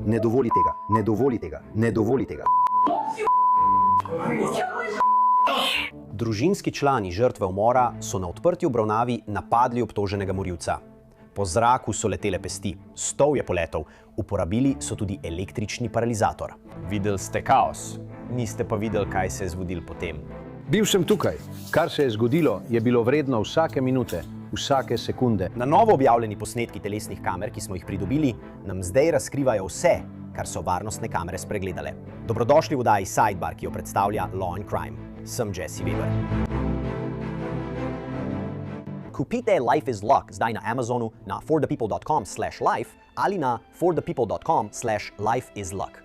Ne dovoli tega, ne dovoli tega, ne dovoli tega. Družinski člani žrtve umora so na odprti obravnavi napadli obtoženega morilca. Po zraku so letele pesti, stol je poletel, uporabili so tudi električni paralizator. Videli ste kaos, niste pa videli, kaj se je zgodilo potem. Bil sem tukaj. Kar se je zgodilo, je bilo vredno vsake minute, vsake sekunde. Na novo objavljeni posnetki telesnih kamer, ki smo jih pridobili, nam zdaj razkrivajo vse, kar so varnostne kamere spregledale. Dobrodošli v oddaji Sidebar, ki jo predstavlja Law and Crime. Sem Jesse Weber. Kupite Life is Luck zdaj na Amazonu na forthepeople.com/life ali na forthepeople.com/lifeisluck.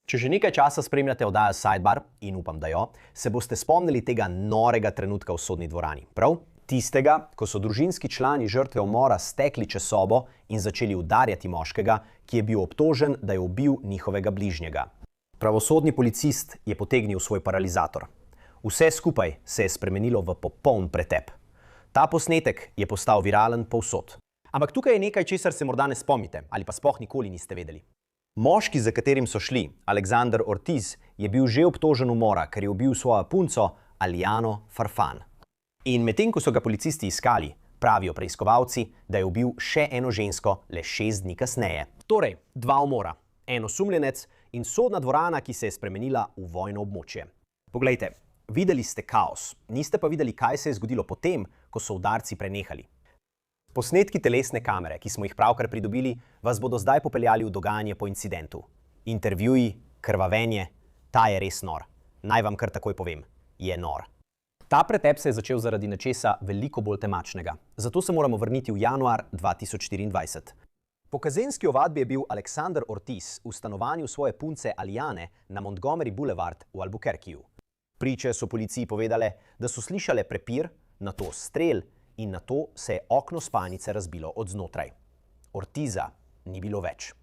Če že nekaj časa spremljate oddajo Sidebar, in upam, da jo, se boste spomnili tega norega trenutka v sodni dvorani. Prav? Tistega, ko so družinski člani žrtve umora stekli čez sobo in začeli udarjati moškega, ki je bil obtožen, da je ubil njihovega bližnjega. Pravosodni policist je potegnil svoj paralizator. Vse skupaj se je spremenilo v popoln pretep. Ta posnetek je postal viralen povsod. Ampak tukaj je nekaj, česar se morda ne spomnite, ali pa sploh nikoli niste vedeli. Moški, za katerim so šli, Alexander Ortiz, je bil že obtožen umora, ker je ubil svojo punco Alijano Farfan. In medtem, ko so ga policisti iskali, pravijo preiskovalci, da je ubil še eno žensko le 6 dni kasneje. Torej, 2 umora, en osumljenec in sodna dvorana, ki se je spremenila v vojno območje. Poglejte, videli ste kaos, niste pa videli, kaj se je zgodilo potem, ko so udarci prenehali. Posnetki telesne kamere, ki smo jih pravkar pridobili, vas bodo zdaj popeljali v dogajanje po incidentu. Intervjuji, krvavenje, ta je res nor. Naj vam kar takoj povem, je nor. Ta pretep se je začel zaradi nečesa veliko bolj temačnega. Zato se moramo vrniti v januar 2024. Po kazenski ovadbi je bil Alexander Ortiz v stanovanju svoje punce Alijane na Montgomery Boulevard v Albuquerqueju. Priče so policiji povedale, da so slišale prepir, nato strel in nato se je okno spalnice razbilo od znotraj. Ortiza ni bilo več.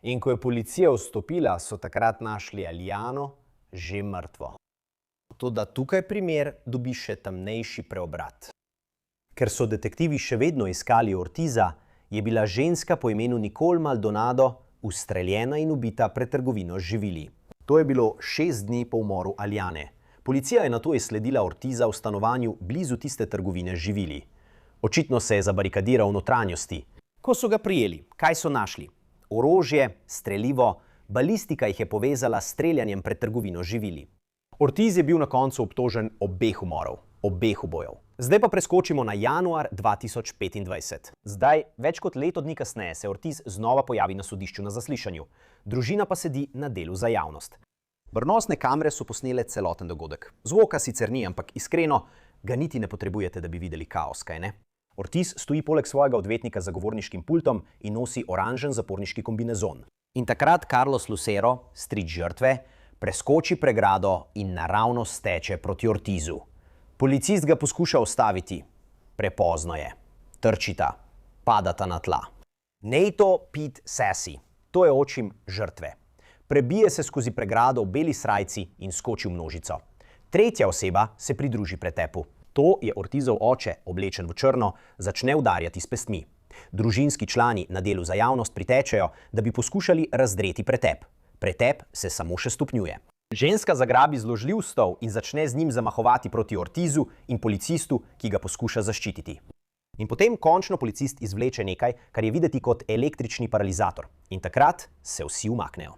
In ko je policija vstopila, so takrat našli Alijano že mrtvo. Toda tukaj primer dobi še temnejši preobrat. Ker so detektivi še vedno iskali Ortiza, je bila ženska po imenu Nicole Maldonado ustreljena in ubita pred trgovino z živili. To je bilo 6 dni po umoru Alijane. Policija je nato izsledila Ortiza v stanovanju blizu tiste trgovine z živili. Očitno se je zabarikadiral v notranjosti. Ko so ga prijeli, kaj so našli? Orožje, strelivo, balistika jih je povezala s streljanjem pred trgovino z živili. Ortiz je bil na koncu obtožen obeh umorov, obeh ubojev. Zdaj pa preskočimo na januar 2025. Zdaj, več kot leto dni kasneje, se Ortiz znova pojavi na sodišču na zaslišanju. Družina pa sedi na delu za javnost. Varnostne kamere so posnele celoten dogodek. Zvoka sicer ni, ampak iskreno, ga niti ne potrebujete, da bi videli kaos, kaj ne? Ortiz stoji poleg svojega odvetnika za govorniškim pultom in nosi oranžen zaporniški kombinezon. In takrat Carlos Lucero, stric žrtve, preskoči pregrado in naravnost steče proti Ortizu. Policist ga poskuša ustaviti. Prepozno je. Trčita. Padata na tla. Nato Pete Sassy. To je očim žrtve. Prebije se skozi pregrado v beli srajci in skoči v množico. Tretja oseba se pridruži pretepu. To je Ortizov oče, oblečen v črno, začne udarjati s pestmi. Družinski člani na delu za javnost pritečejo, da bi poskušali razdreti pretep. Pretep se samo še stopnjuje. Ženska zagrabi zložljiv stol in začne z njim zamahovati proti Ortizu in policistu, ki ga poskuša zaščititi. In potem končno policist izvleče nekaj, kar je videti kot električni paralizator. In takrat se vsi umaknejo.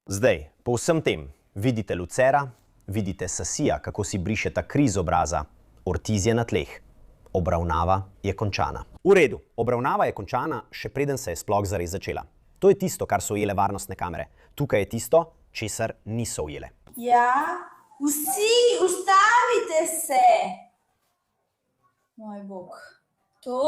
Zdaj, po vsem tem, vidite Lucera, vidite Sassija, kako si brišeta kri z obraza. Ortiz je na tleh. Obravnava je končana. V redu, obravnava je končana, še preden se je sploh zares začela. To je tisto, kar so ujele varnostne kamere. Tukaj je tisto, česar niso ujele. Ja, vsi, ustavite se! Moj bog. To?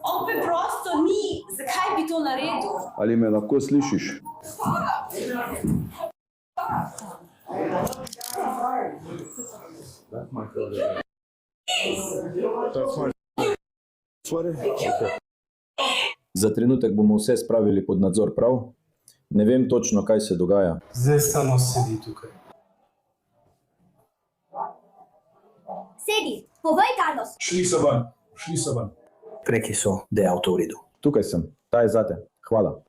On preprosto ni. Zakaj bi to naredil? Ali me lahko slišiš? Za trenutek bomo vse spravili pod nadzor, prav? Ne vem točno, kaj se dogaja. Zdaj samo sedi tukaj. Sedi, Povej, Carlos. Šli so ven. Rekli so, da je avto v redu. Tukaj sem, ta je zate. Hvala.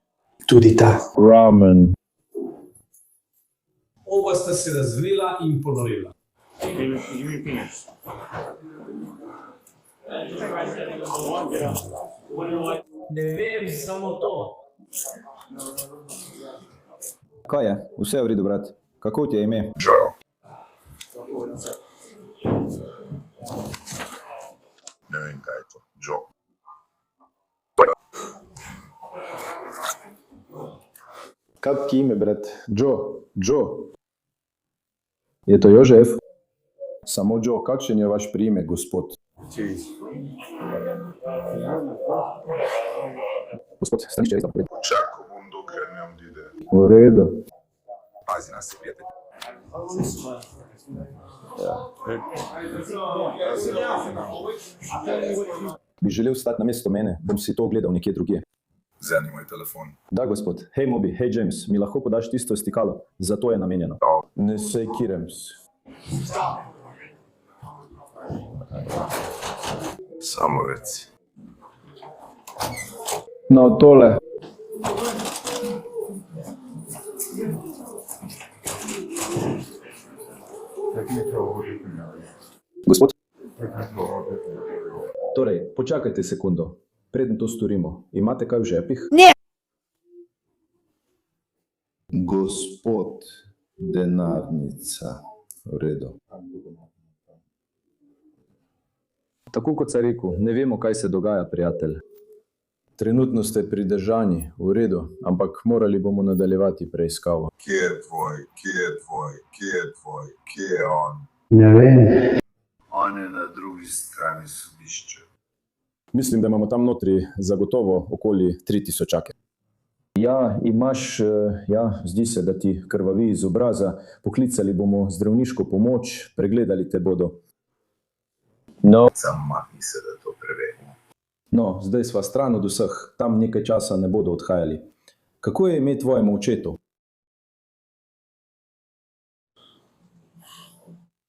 Tudi ta. Ramen. Oba sta se razvila in ponorila. Ne vem, samo to. Kaj je? Vse je v redu, brat. Kako ti je ime? Ne vem, kaj je to. Joe. Kako ti ime, brat? Joe. Je to Jožef? Samo Joe, kakšen je vaš priimek, gospod? Gospod, stanišče res napred. Čakal bom, dokler ne odide. V redu. Pazi na se, prijatelj. Bi želel stati na mesto mene, bom si to ogledal nekje drugje. Vzemi moj telefon. Da, gospod. Hej, Mobi, hej, James, mi lahko podaš tisto stikalo? Zato je namenjeno. Ne sekirem se. Samo reci. No, tole. Gospod? Torej, počakajte sekundo. Preden to storimo, imate kaj v žepih? Ne! Gospod, denarnica. V redu. Tako kot sem rekel, ne vemo, kaj se dogaja, prijatelj. Trenutno ste pridržani, v redu, ampak morali bomo nadaljevati preiskavo. Kje je tvoj? Kje je on? Ne vem. On je na drugi strani sodišča. Mislim, da imamo tam notri zagotovo okoli 3000. Ja, imaš, zdi se, da ti krvavi iz obraza. Poklicali bomo zdravniško pomoč, pregledali te bodo. No, Zamahni se, da to preverimo. no, zdaj sva stran od vseh, tam nekaj časa ne bodo odhajali. Kako je ime tvojemu očetu?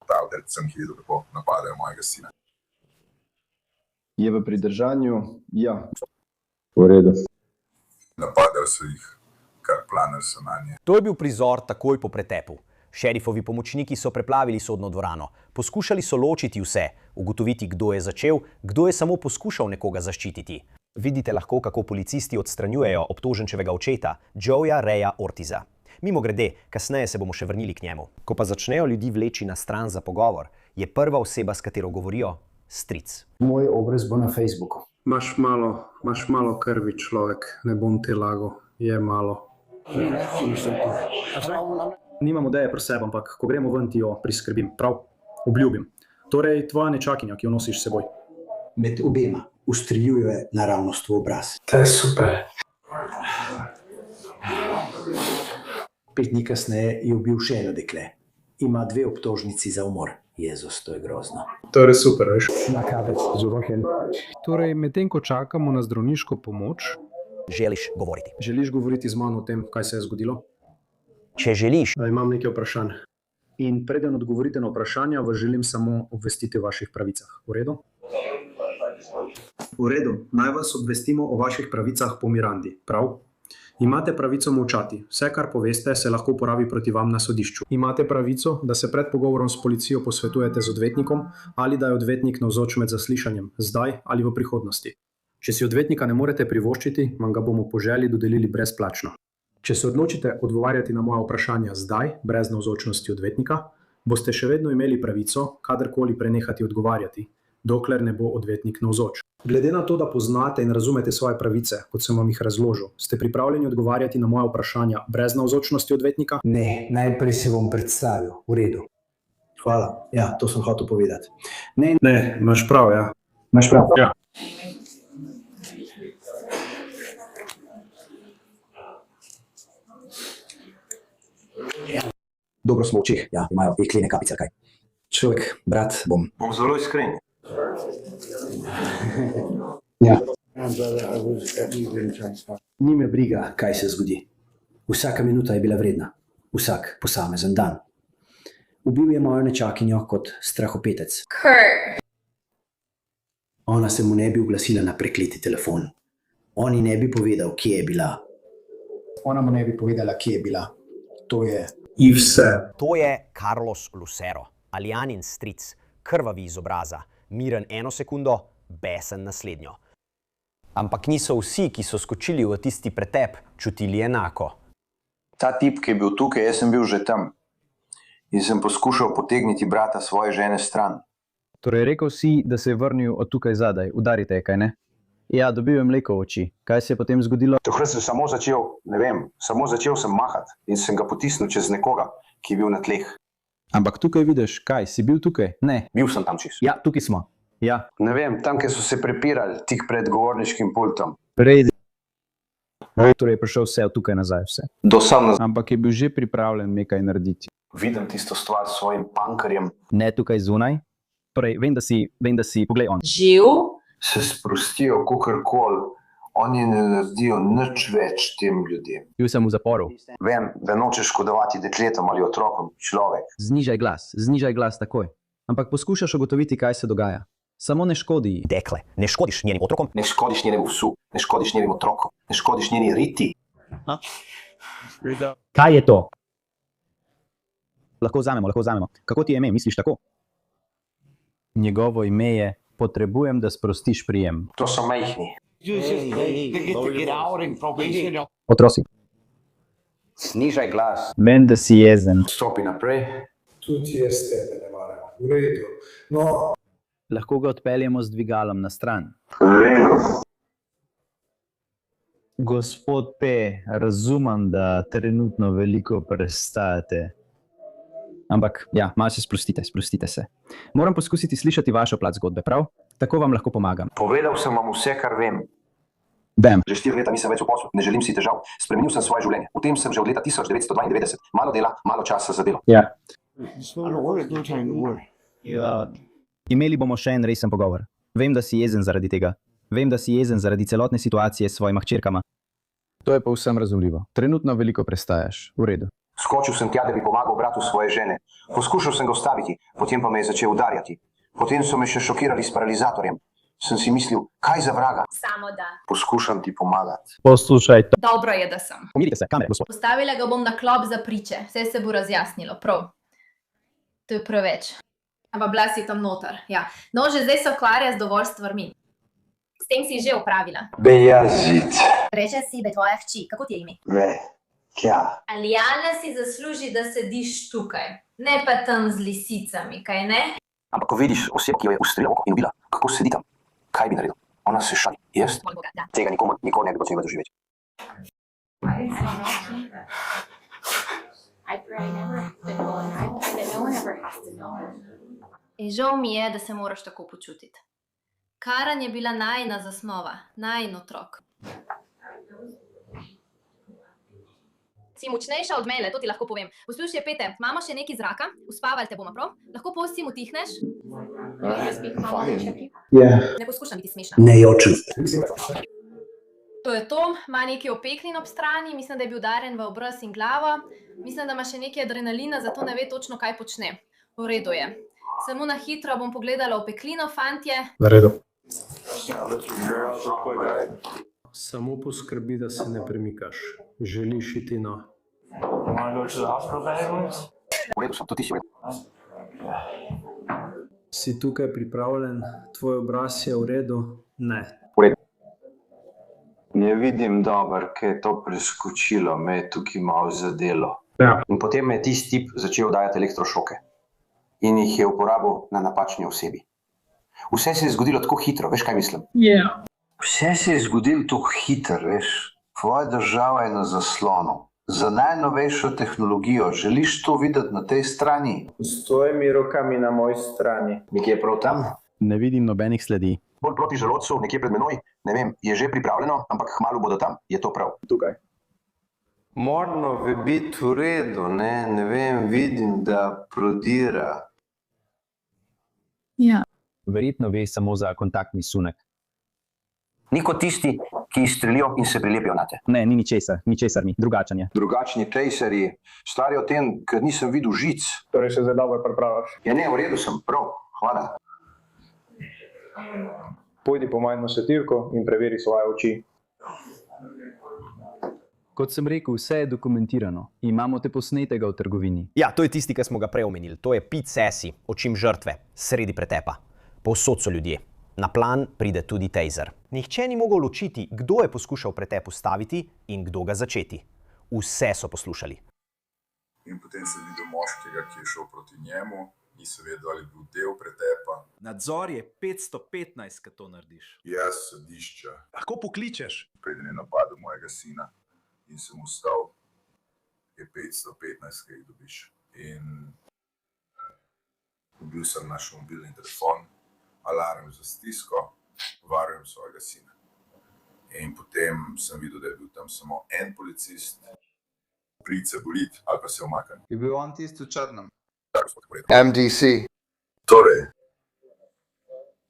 Pravdelj sem videl, kako napadajo mojega sina. Je v pridržanju? Ja. V redu. Napadali so jih, kar planer so na nje. To je bil prizor takoj po pretepu. Šerifovi pomočniki so preplavili sodno dvorano. Poskušali so ločiti vse, ugotoviti, kdo je začel, kdo je samo poskušal nekoga zaščititi. Vidite lahko, kako policisti odstranjujejo obtoženčevega očeta, Joeja Reja Ortiza. Mimogrede, kasneje se bomo še vrnili k njemu. Ko pa začnejo ljudi vleči na stran za pogovor, je prva oseba, s katero govorijo, stric. Moj obraz bo na Facebooku. Imaš malo krvi, človek, ne bom te lagal, je malo. Nimam ideje pri sebi, ampak ko gremo ven, ti jo priskrbim, prav? Obljubim. Torej, tvoja nečakinja, ki jo nosiš s seboj. Med obema ustreljuje naravnost v obraz. To je super. 5 dni kasneje je ubil še eno dekle. Ima 2 obtožnici za umor. Jezus, to je grozno. To je res super, veš. Na kavec, zurohen. Torej, medtem ko čakamo na zdravniško pomoč, Želiš govoriti. želiš govoriti z mano o tem, kaj se je zgodilo? Če želiš, Imam nekaj vprašanj. In preden odgovorite na vprašanja, vas želim samo obvestiti o vaših pravicah. V redu? V redu. Naj vas obvestimo o vaših pravicah po Mirandi, prav? Imate pravico molčati. Vse, kar poveste, se lahko uporabi proti vam na sodišču. Imate pravico, da se pred pogovorom s policijo posvetujete z odvetnikom ali da je odvetnik navzoč med zaslišanjem, zdaj ali v prihodnosti. Če si odvetnika ne morete privoščiti, vam ga bomo po želji dodelili brezplačno. Če se odločite odgovarjati na moja vprašanja zdaj, brez navzočnosti odvetnika, boste še vedno imeli pravico kadarkoli prenehati odgovarjati, dokler ne bo odvetnik navzoč. Glede na to, da poznate in razumete svoje pravice, kot sem vam jih razložil, ste pripravljeni odgovarjati na moja vprašanja brez navzočnosti odvetnika? Ne, najprej se bom predstavil. V redu. Hvala. Ja, to sem hotel povedati. Ne, Ne, imaš prav, ja. imaš prav. Ja. Dobro smo v očeh. Ja, imajo jeklene kapice, kaj. Človek, brat, bom. Bom zelo iskren. Ja. Ni me briga, kaj se zgodi. Vsaka minuta je bila vredna. Vsak posamezen dan. Ubil je mojo nečakinjo kot strahopetec. Ona se mu ne bi oglasila na prekleti telefon. On ji ne bi povedal, kje je bila. Ona mu ne bi povedala, kje je bila. To je I vse. To je Carlos Lucero, Aljanin stric, krvavi iz obraza, miren 1 sekundo, besen naslednjo. Ampak niso vsi, ki so skočili v tisti pretep, čutili enako. Ta tip, ki je bil tukaj, jaz sem bil že tam. In sem poskušal potegniti brata svoje žene stran. Torej, rekel si, da se je vrnil od tukaj zadaj. Udarite je, kaj ne? Ja, dobil je mleko v oči. Kaj se je potem zgodilo? Takrat sem samo začel sem mahati in sem ga potisnil čez nekoga, ki je bil na tleh. Ampak tukaj vidiš, kaj? Si bil tukaj? Ne. Bil sem tam čisto. Ja, tukaj smo. Ja. Ne vem, tam, kjer so se prepirali, tik pred govorniškim pultom. Prejdi. Torej je prišel vse od tukaj nazaj, vse. Do sam nazaj. Ampak je bil že pripravljen nekaj narediti. Vidim tisto stvar s svojim pankerjem. Ne tukaj zunaj. Torej, vem, da si, poglej on. Živ? Se sprostijo kakorkoli. Oni ne naredijo nič več tem ljudem. Bil sem v zaporu. Vem, da nočeš škodovati dekletom ali otrokom, človek. Znižaj glas takoj. Ampak poskušaš ugotoviti, kaj se dogaja. Samo ne škodi. Dekle, ne škodiš njenim otrokom? Ne škodiš njenemu psu, ne škodiš njenim otrokom, ne škodiš njeni Riti. Kaj je to? Lahko vzamemo. Kako ti je ime, misliš tako? Njegovo ime je: potrebujem, da sprostiš prijem. To so majhni. Otroci. Snižaj glas. Vem, da si jezen. Stopi naprej. Tudi jaz tebe ne maram. V redu. No, Lahko ga odpeljemo z dvigalom na stran. Gospod P., razumem, da trenutno veliko prestajate. Ampak, ja, malo se sprostite se. Moram poskusiti slišati vašo plat zgodbe, prav? Tako vam lahko pomagam. Povedal sem vam vse, kar vem. Bam. Že 4 leta nisem več v poslu, ne želim si težav. Spremenil sem svoje življenje. V tem sem že od leta 1992. Malo dela, malo časa za delo. Ja. Imeli bomo še en resen pogovor. Vem, da si jezen zaradi tega. Vem, da si jezen zaradi celotne situacije s svojima hčerkama. To je povsem razumljivo. Trenutno veliko prestajaš. V redu. Skočil sem tja, da bi pomagal bratu svoje žene. Poskušal sem ga ustaviti, potem pa me je začel udarjati. Potem so me še šokirali s paralizatorjem. Sem si mislil, kaj za vraga? Samo da. Poskušam ti pomagati. Poslušaj to. Dobro je, da sem. Pomirite se, kamere, gospod. Postavila ga bom na klop za priče. Vse se bo razjasnilo, prav. To je preveč. Ampak bila si tam noter, ja. No, že zdaj se ukvarja z dovolj stvarmi. S tem si že opravila. Bejazid. Reče si, da je tvoja hči. Kako ti je ime? Ve. Kja. Alijana si zasluži, da sediš tukaj. Ne pa tam z lisicami, kaj ne? Ampak ko vidiš osebo, ki jo je ustrelila oko in ubila, kako sedi tam? Kaj bi naredil? Ona se šali. Jaz? Tega nikoli ne bi počel doživeti. In žal mi je, da se moraš tako počutiti. Karan je bila najina zasnova, najin otrok. Si močnejša od mene, to ti lahko povem. Poslušaj, Pete, imamo še nekaj zraka, uspavali te bomo, prav? Lahko postim utihneš? Ne poskušam biti smešna. Ne jočem. To je to, ima nekaj opeklin ob strani, mislim, da je bil udaren v obraz in glavo. Mislim, da ima še nekaj adrenalina, zato ne ve točno, kaj počne. V redu je. Samo na hitro bom pogledala opeklino, fantje. v redu. Samo poskrbi, da se ne premikaš. Želiš iti na... V redu sem, to ti si v redu. Si tukaj pripravljen? Tvoj obraz je v redu? Ne. V redu. Ne vidim dobro, kaj je to preskočilo, me je tukaj malo zadelo. Ja. In potem me je tisti tip začel dajati elektrošoke. In jih je uporabil na napačni osebi. Vse se je zgodilo tako hitro, veš, kaj mislim? Yeah. Vse se je zgodilo tako hitro, veš. Tvoja država je na zaslonu. Za najnovejšo tehnologijo. Želiš to videti na tej strani? s tvojimi rokami na moji strani. Nekje prav tam? Ne vidim nobenih sledi. Bolj proti želodcu, nekje pred menoj. Ne vem, je že pripravljeno, ampak kmalu bodo tam. Je to prav? Tukaj. Morno bi biti v redu, ne vem, vidim, da prodira. Verjetno ve samo za kontaktni sunek. Ni kot tisti, ki izstrelijo in se prilepijo na te. Ne, ni ničesar mi, drugačen je. Drugačni tracerji, stari o tem, ker nisem videl žic. Torej še zdaj dobro pripravaš. Ja ne, v redu sem, prav, hvala. Pojdi po majhno svetilko in preveri svoje oči. Kot sem rekel, vse je dokumentirano. Imamo te posnetega v trgovini. Ja, to je tisti, ki smo ga prej omenili. To je Pete Sesi, očim žrtve, sredi pretepa. Povsod so ljudje. Na plan pride tudi taser. Nihče ni mogel ločiti, kdo je poskušal pretep ustaviti in kdo ga začeti. Vse so poslušali. In potem sem videl moškega, ki je šel proti njemu, nisem vedel, ali je bil del pretepa. Nadzor je 515, kad to narediš. Jaz sodišča, Lahko pokličeš. preden je napadel mojega sina in sem ustal, je 515, ki jih dobiš. In dobil sem naš mobilni telefon, alarm za stisko, varujem svojega sina. In potem sem videl, da je bil tam samo en policist, prid se bolit ali pa se omakniti. Je bil on tisti v črnem? MDC. Torej,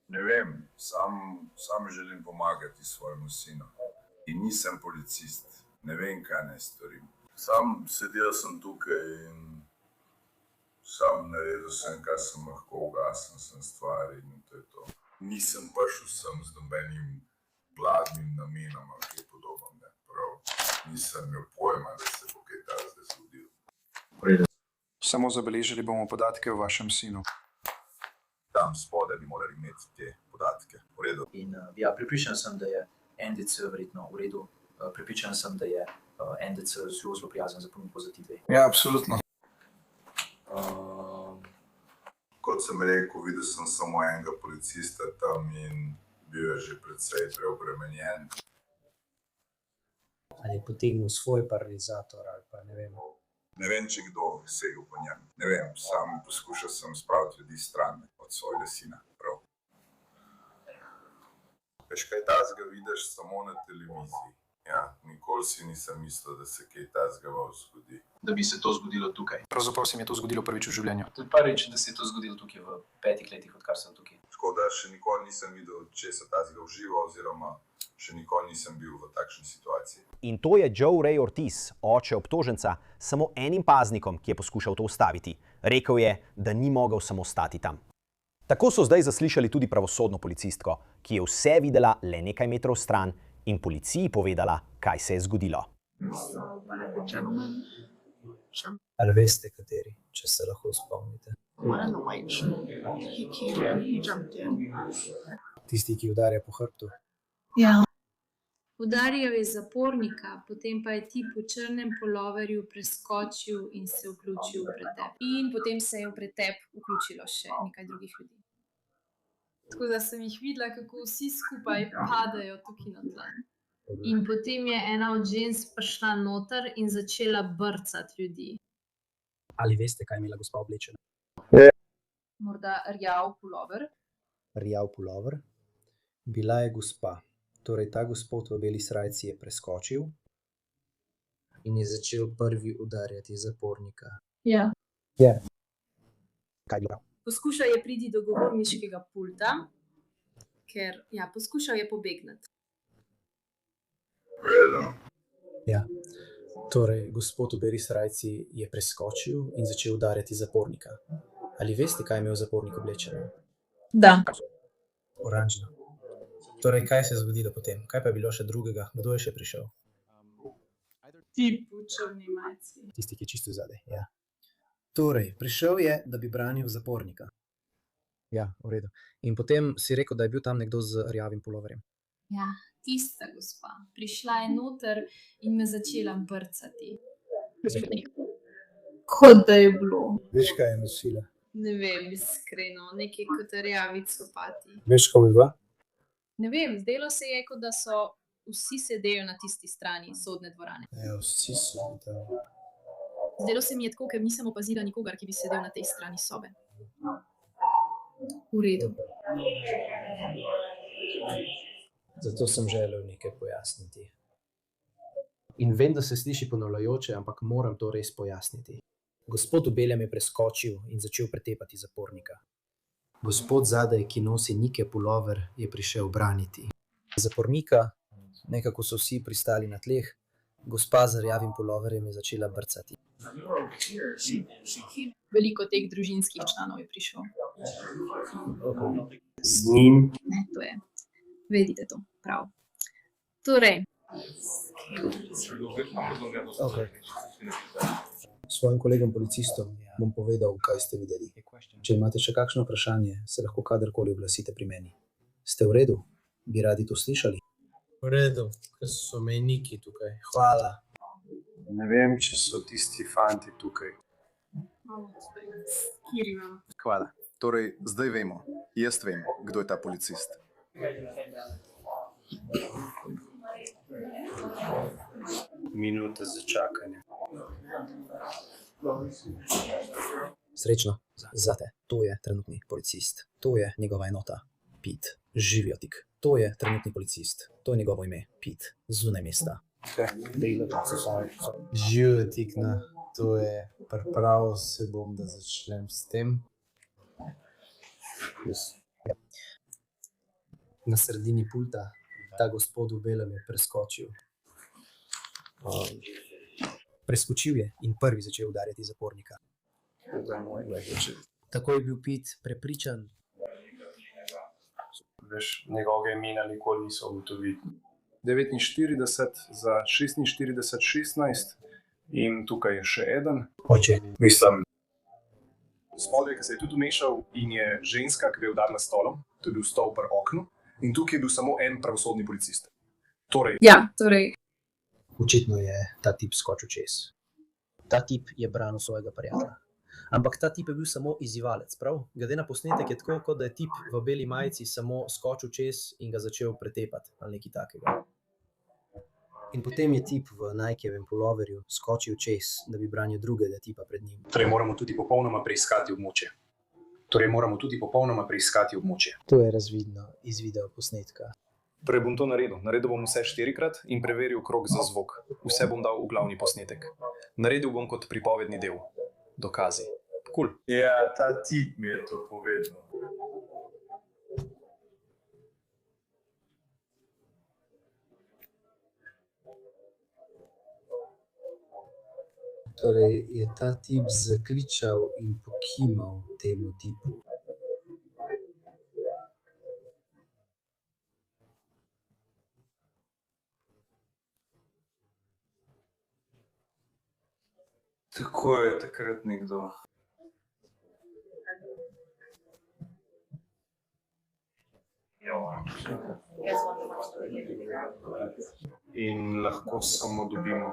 ne vem, sam želim pomagati svojemu sinu. In nisem policist, ne vem, kaj naj storim. Sam sedel sem tukaj in sam naredil sem, kar sem lahko, ugasnil sem stvari in to je to. Nisem prišel sem z nobenim gladnim namenom ali kaj podobnega. Prav, nisem imel pojma, da se bo kaj takega zgodilo. Samo zabeležili bomo podatke o vašem sinu. Tam spodaj bi morali imeti te podatke. V redu. In ja, prepričan sem, da je NDC verjetno v redu. Prepričan sem, da je NDC zelo prijazen za ponudbo za ti dve. Ja, absolutno. Kot sem rekel, videl sem samo enega policista tam in bil je že precej preobremenjen. Ali je potegnil svoj paralizator ali pa ne vem. Ne vem, če kdo segel po njem. Ne vem, sam poskušal sem spraviti ljudi stran od svojega sina. Prav. Veš, kaj takega vidiš samo na televiziji. Ja, nikoli si nisem mislil, da se kaj takega zgodi. Da bi se to zgodilo tukaj. Pravzaprav se mi je to zgodilo prvič v življenju. To je prvič, da se je to zgodilo tukaj v 5 letih, odkar sem tukaj. Tako da še nikoli nisem videl česa takega v živo oziroma še nikoli nisem bil v takšni situaciji. In to je Joe Ray Ortiz, oče obtoženca, samo enim paznikom, ki je poskušal to ustaviti. Rekel je, da ni mogel samo stati tam. Tako so zdaj zaslišali tudi pravosodno policistko, ki je vse videla le nekaj metrov stran in policiji povedala, kaj se je zgodilo. Ali veste, kateri, če se lahko spomnite? Tisti, ki udarja po hrbtu. Ja. Udaril je zapornika, potem pa je tip v črnem puloverju preskočil in se vključil v pretep. In potem se je v pretep vključilo še nekaj drugih ljudi. Tako da sem jih videla, kako vsi skupaj padajo tukaj na tla. In potem je ena od žensk prišla noter in začela brcati ljudi. Ali veste, kaj je imela gospa oblečena? Morda rjav pulover. Rjav pulover. Bila je gospa. Torej, ta gospod v beli srajci je preskočil in je začel prvi udarjati zapornika. Ja. Ja. Kaj je bilo prav? Poskušal je priti do govorniškega pulta, ker poskušal je pobegniti. Ja. Torej, gospod v beli srajci je preskočil in začel udarjati zapornika. Ali veste, kaj je imel zapornik oblečeno? Da. Oranžno. Torej, kaj se je zgodilo potem? Kaj pa je bilo še drugega? Kdo je še prišel? Tip v črni majici. Tisti, ki je čisto zadaj, ja. Torej, prišel je, da bi branil zapornika. Ja, v redu. In potem si rekel, da je bil tam nekdo z rjavim puloverjem. Ja, tista gospa. Prišla je noter in me začela brcati. Kot da je bilo. Veš, kaj je nosila? Ne vem, iskreno, nekaj kot rjavi copati. Veš, kako bi bila? Ne vem, zdelo se je, kot da so vsi sedejo na tisti strani sodne dvorane. Ja, vsi so tam. Zdelo se mi je tako, ker nisem opazila nikogar, ki bi sedel na tej strani sobe. V redu. Zato sem želel nekaj pojasniti. In vem, da se sliši ponavljajoče, ampak moram to res pojasniti. Gospod v belem je preskočil in začel pretepati zapornika. Gospod zadaj, ki nosi Nike pulover, je prišel braniti zapornika, nekako so vsi pristali na tleh, gospa z rjavim puloverjem je začela brcati. Veliko teh družinskih članov je prišlo. Z njim? Ne, to je. Vedite to, prav. Torej, Okay. Svojim kolegom policistom bom povedal, kaj ste videli. Če imate še kakšno vprašanje, se lahko kadarkoli oglasite pri meni. Ste v redu? Bi radi to slišali? V redu, ker so mejniki tukaj. Hvala. Ne vem, če so tisti fanti tukaj. Hvala. Torej, zdaj vemo. Jaz vem, kdo je ta policist. Minuta za čakanje. Srečno zate. To je trenutni policist. To je njegova enota. Pete. Živijo tik. To je trenutni policist. To je njegovo ime. Pete. Zunaj mesta. Živijo tik, no. To je pripravil se bom, da začnem s tem. Na sredini pulta ta gospod v belem je preskočil. Preskočil je in prvi začel udarjati zapornika. Tako je bil Pete prepričan. Veš, njegovega imena nikoli niso ugotovili. 49 za 46-16 in tukaj je še eden. Oče. Mislim, spodaj, ki se je tudi umešal in je ženska, ki je udarila stolom, to je bil stol pri oknu in tukaj je bil samo en pravosodni policist. Torej, ja, torej. Očitno je ta tip skočil čez. Ta tip je branil svojega prijatelja. Ampak ta tip je bil samo izzivalec, prav? Glede na posnetek je tako, kot da je tip v beli majici samo skočil čez in ga začel pretepati ali nekaj takega. In potem je tip v Nikevem puloverju skočil čez, da bi branil drugega tipa pred njim. torej moramo tudi popolnoma preiskati območje. To je razvidno iz video posnetka. Torej bom to naredil. Naredil bom vse 4-krat in preveril krog za zvok. Vse bom dal v glavni posnetek. Naredil bom kot pripovedni del. Dokazi. Cool. Ja, ta tip mi je to povedal. Torej je ta tip zakličal in pokimal temu tipu. Tako je takrat nekdo. In lahko samo dobimo.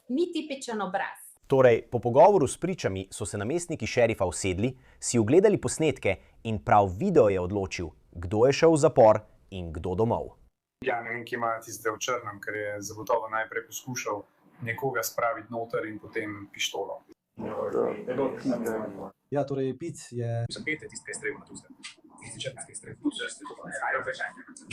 Ni tipičen obraz. Torej, po pogovoru s pričami so se namestniki šerifa usedli, si ogledali posnetke in prav video je odločil, kdo je šel v zapor in kdo domov. Ja, ne vem, ki ima tiste v črnem, ker je zagotovo najprej poskušal nekoga spraviti noter in potem pištolo. Ja, torej Pete je... Mislim, Pete je tisti, ki je streljal na tuzde. Tisti črnski je streljal.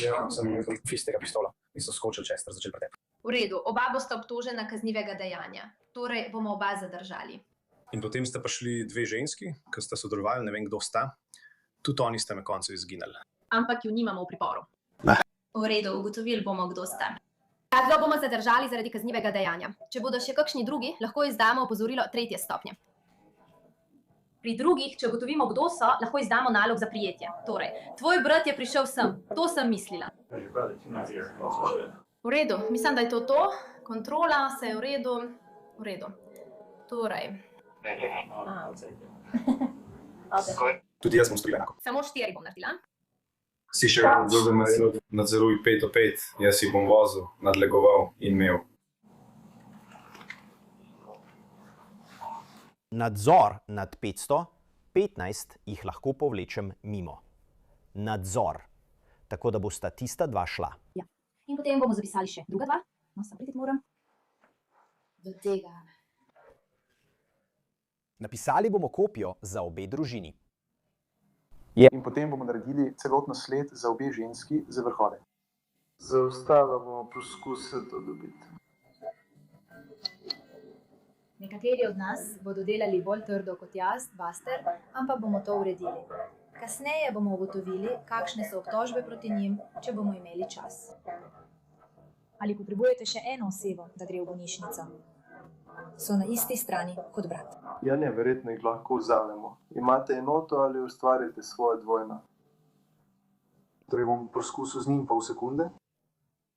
Ja, sem fistega pištola. In so skočili čez, ter začeli pretep. V redu, oba bosta obtožena kaznivega dejanja. Torej bomo oba zadržali. In potem sta prišli dve ženski, ki sta sodelovali, ne vem, kdo sta. Tudi oni sta na koncu izginili. Ampak ju nimamo v priporu. V redu, ugotovili bomo, kdo sta. Takega bomo zadržali zaradi kaznivega dejanja. Če bodo še kakšni drugi, lahko izdamo opozorilo 3. stopnje. Pri drugih, če ugotovimo, kdo so, lahko izdamo nalog za prijetje. Torej, tvoj brat je prišel sem, to sem mislila. V redu, mislim, da je to. Kontrola, se je v redu. V redu. Torej. Tudi jaz bom storila enako. Samo 4 bom naredila. Si še nadzoruj 5-5, jaz si bom vozil, nadlegoval in imel. Nadzor nad 500, 15 jih lahko povlečem mimo. Nadzor. Tako da bosta tista dva šla. Ja. In potem bomo zapisali še druga dva. No, sam priti moram. Do tega. Napisali bomo kopijo za obe družini. In potem bomo naredili celotno sled za obe ženski za vrhove. Za ostalo bomo poskusili to dobiti. Nekateri od nas bodo delali bolj trdo kot jaz, Buster, ampak bomo to uredili. Kasneje bomo ugotovili, kakšne so obtožbe proti njim, če bomo imeli čas. Ali potrebujete še eno osebo, da gre v bolnišnico? So na isti strani kot brat. Ja, ne, verjetno jih lahko vzamemo. Imate enoto ali ustvarite svoje dvojna? Torej bom poskusil z njim pol sekunde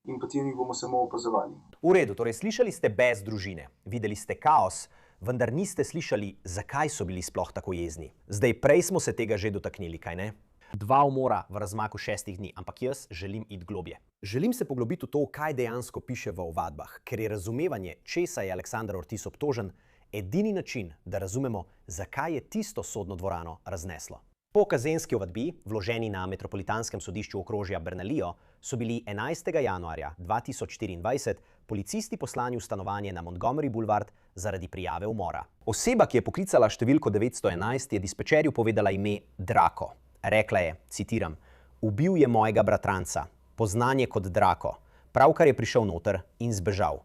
in potem jih bomo samo opazovali. V redu, torej slišali ste bes družine, videli ste kaos, vendar niste slišali, zakaj so bili sploh tako jezni. Zdaj, prej smo se tega že dotaknili, kaj ne? 2 umora v razmaku 6 dni, ampak jaz želim iti globje. Želim se poglobiti v to, kaj dejansko piše v ovadbah, ker je razumevanje, česa je Aleksander Ortiz obtožen, edini način, da razumemo, zakaj je tisto sodno dvorano razneslo. Po kazenski ovadbi, vloženi na Metropolitanskem sodišču okrožja Bernalijo, so bili 11. januarja 2024 policisti poslani v stanovanje na Montgomery Boulevard zaradi prijave umora. Oseba, ki je poklicala številko 911, je dispečerju povedala ime Drako. Rekla je, citiram, ubil je mojega bratranca, poznan je kot Drako, pravkar je prišel noter in zbežal.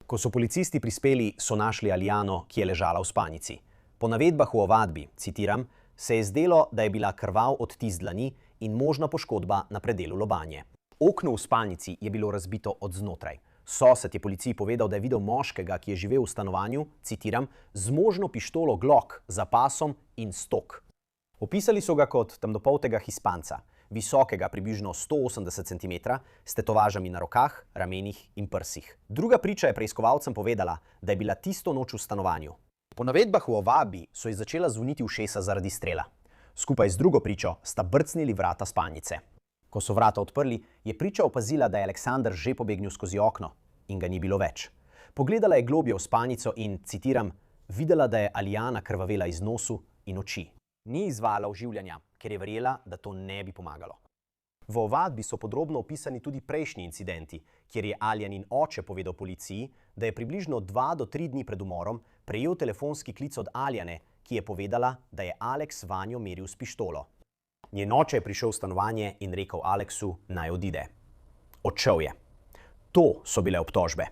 Ko so policisti prispeli, so našli Alijano, ki je ležala v spalnici. Po navedbah v ovadbi, citiram, se je zdelo, da je bila krvav odtis dlani in možna poškodba na predelu lobanje. Okno v spalnici je bilo razbito od znotraj. Sosed je policiji povedal, da je videl moškega, ki je živel v stanovanju, citiram, z možno pištolo Glock za pasom in stok. Opisali so ga kot temnopoltega Hispanca, visokega približno 180 cm, s tetovažami na rokah, ramenih in prsih. Druga priča je preiskovalcem povedala, da je bila tisto noč v stanovanju. Po navedbah v ovadbi so ji začela zvoniti ušesa zaradi strela. Skupaj z drugo pričo sta brcnili vrata spalnice. Ko so vrata odprli, je priča opazila, da je Aleksander že pobegnil skozi okno in ga ni bilo več. Pogledala je globje v spalnico in, citiram, videla, da je Alijana krvavela iz nosu in oči. Ni izvala oživljanja, ker je verjela, da to ne bi pomagalo. V ovadbi so podrobno opisani tudi prejšnji incidenti, kjer je Alijanin oče povedal policiji, da je približno 2 do 3 dni pred umorom prejel telefonski klic od Alijane, ki je povedala, da je Aleks vanjo meril s pištolo. Njen oče je prišel v stanovanje in rekel Aleksu, naj odide. Odšel je. To so bile obtožbe.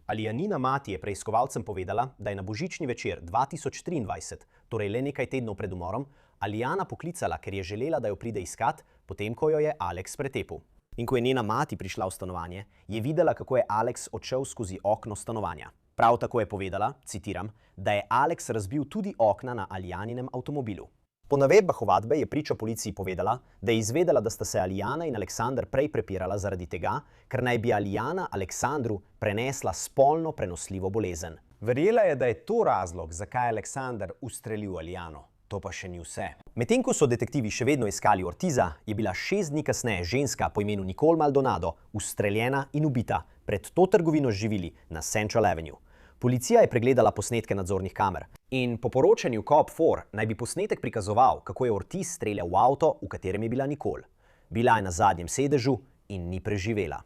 Alijanina mati je preiskovalcem povedala, da je na božični večer 2023, torej le nekaj tednov pred umorom, Alijana poklicala, ker je želela, da jo pride iskat, potem ko jo je Aleks pretepel. In ko je njena mati prišla v stanovanje, je videla, kako je Aleks odšel skozi okno stanovanja. Prav tako je povedala, citiram, da je Aleks razbil tudi okna na Alijaninem avtomobilu. Po navedbah ovadbe je priča policiji povedala, da je izvedela, da sta se Alijana in Aleksander prej prepirala zaradi tega, ker naj bi Alijana Aleksandru prenesla spolno prenosljivo bolezen. Verjela je, da je to razlog, zakaj je Aleksander ustrelil Alijano. To pa še ni vse. Medtem ko so detektivi še vedno iskali Ortiza, je bila 6 dni kasneje ženska po imenu Nicole Maldonado ustreljena in ubita pred to trgovino z živili na Central Avenue. Policija je pregledala posnetke nadzornih kamer in po poročanju COP4 naj bi posnetek prikazoval, kako je Ortiz streljal v avto, v katerem je bila Nicole. Bila je na zadnjem sedežu in ni preživela.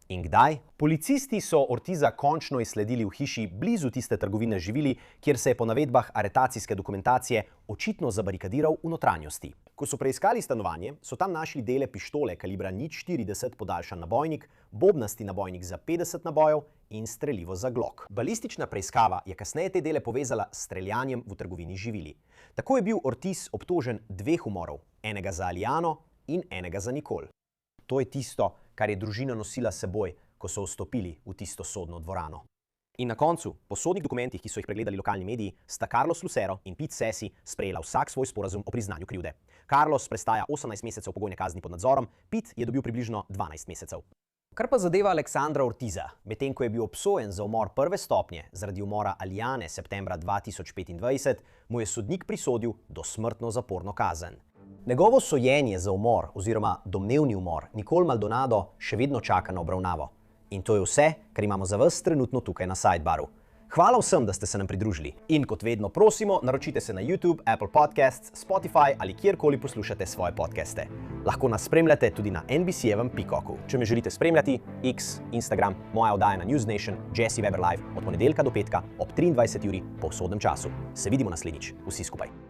In kdaj? Policisti so Ortiza končno izsledili v hiši blizu tiste trgovine živili, kjer se je po navedbah aretacijske dokumentacije očitno zabarikadiral v notranjosti. Ko so preiskali stanovanje, so tam našli dele pištole kalibra 0,40 podaljšan nabojnik, bobnasti nabojnik za 50 nabojev in strelivo za Glock. Balistična preiskava je kasneje te dele povezala s streljanjem v trgovini živili. Tako je bil Ortiz obtožen 2 umorov, enega za Alijano in enega za Nicole. To je tisto, kar je družina nosila s seboj, ko so vstopili v tisto sodno dvorano. In na koncu, po sodnih dokumentih, ki so jih pregledali lokalni mediji, sta Carlos Lucero in Pete Sessi sprejela vsak svoj sporazum o priznanju krivde. Carlos prestaja 18 mesecev pogojne kazni pod nadzorom, Pete je dobil približno 12 mesecev. Kar pa zadeva Aleksandra Ortiza, medtem ko je bil obsojen za umor prve stopnje zaradi umora Alijane septembra 2025, mu je sodnik prisodil dosmrtno zaporno kazen. Njegovo sojenje za umor oziroma domnevni umor Nicole Maldonado še vedno čaka na obravnavo. In to je vse, kar imamo za vas trenutno tukaj na Sidebaru. Hvala vsem, da ste se nam pridružili. In kot vedno prosimo, naročite se na YouTube, Apple Podcasts, Spotify ali kjerkoli poslušate svoje podcaste. Lahko nas spremljate tudi na NBC-evem Peacocku. Če me želite spremljati, X, Instagram, moja oddaja na News Nation, Jesse Weber Live od ponedeljka do petka ob 23 uri po vzhodnem času. Se vidimo naslednjič. Vsi skupaj.